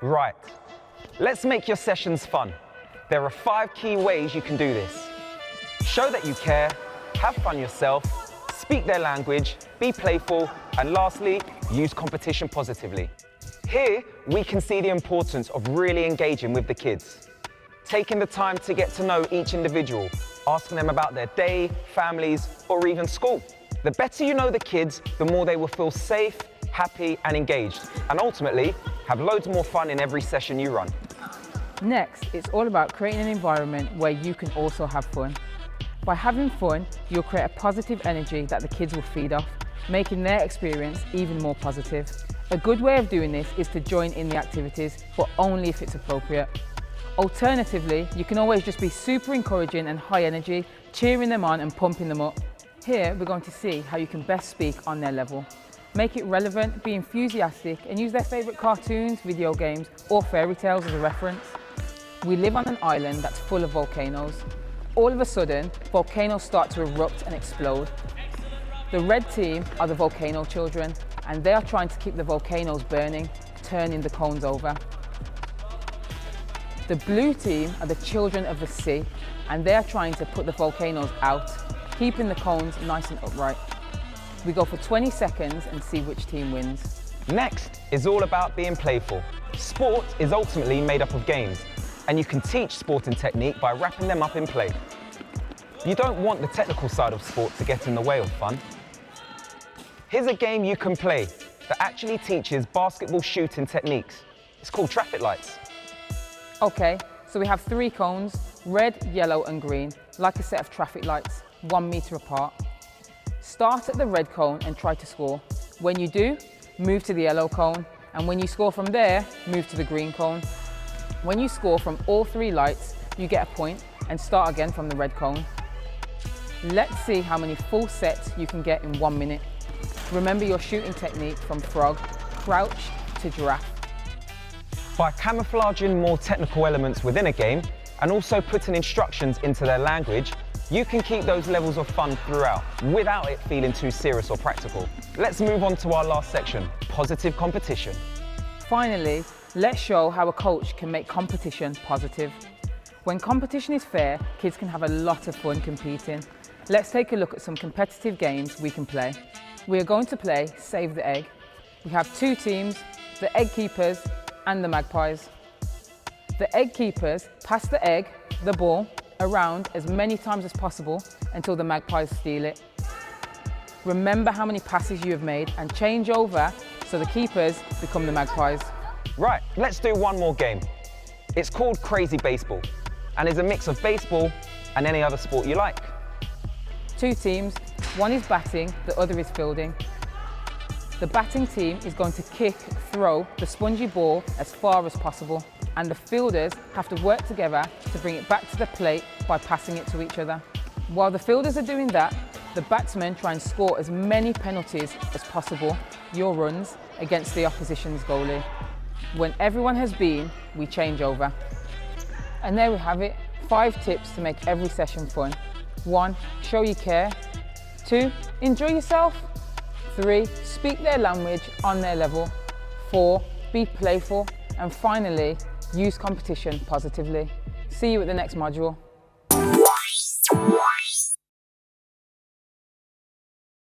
Right, let's make your sessions fun. There are 5 key ways you can do this. Show that you care, have fun yourself, speak their language, be playful, and lastly, use competition positively. Here, we can see the importance of really engaging with the kids. Taking the time to get to know each individual, asking them about their day, families, or even school. The better you know the kids, the more they will feel safe, happy, and engaged, and ultimately, have loads more fun in every session you run. Next, it's all about creating an environment where you can also have fun. By having fun, you'll create a positive energy that the kids will feed off, making their experience even more positive. A good way of doing this is to join in the activities, but only if it's appropriate. Alternatively, you can always just be super encouraging and high energy, cheering them on and pumping them up. Here, we're going to see how you can best speak on their level. Make it relevant, be enthusiastic, and use their favourite cartoons, video games, or fairy tales as a reference. We live on an island that's full of volcanoes. All of a sudden, volcanoes start to erupt and explode. The red team are the volcano children, and they are trying to keep the volcanoes burning, turning the cones over. The blue team are the children of the sea, and they are trying to put the volcanoes out, keeping the cones nice and upright. We go for 20 seconds and see which team wins. Next is all about being playful. Sport is ultimately made up of games, and you can teach sporting technique by wrapping them up in play. You don't want the technical side of sport to get in the way of fun. Here's a game you can play that actually teaches basketball shooting techniques. It's called traffic lights. Okay, so we have 3 cones, red, yellow and green, like a set of traffic lights, 1 metre apart. Start at the red cone and try to score. When you do, move to the yellow cone, and when you score from there, move to the green cone. When you score from all 3 lights, you get a point and start again from the red cone. Let's see how many full sets you can get in 1 minute. Remember your shooting technique from frog, crouch to giraffe. By camouflaging more technical elements within a game and also putting instructions into their language, you can keep those levels of fun throughout without it feeling too serious or practical. Let's move on to our last section, positive competition. Finally, let's show how a coach can make competition positive. When competition is fair, kids can have a lot of fun competing. Let's take a look at some competitive games we can play. We are going to play Save the Egg. We have 2 teams, the Egg Keepers and the Magpies. The Egg Keepers pass the egg, the ball, around as many times as possible until the Magpies steal it. Remember how many passes you have made and change over so the keepers become the Magpies. Right, let's do one more game. It's called Crazy Baseball and is a mix of baseball and any other sport you like. 2 teams, one is batting, the other is fielding. The batting team is going to throw the spongy ball as far as possible, and the fielders have to work together to bring it back to the plate by passing it to each other. While the fielders are doing that, the batsmen try and score as many penalties as possible, your runs, against the opposition's goalie. When everyone has been, we change over. And there we have it, 5 tips to make every session fun. 1, show you care. 2, enjoy yourself. 3, speak their language on their level. 4, be playful. And finally, use competition positively. See you at the next module.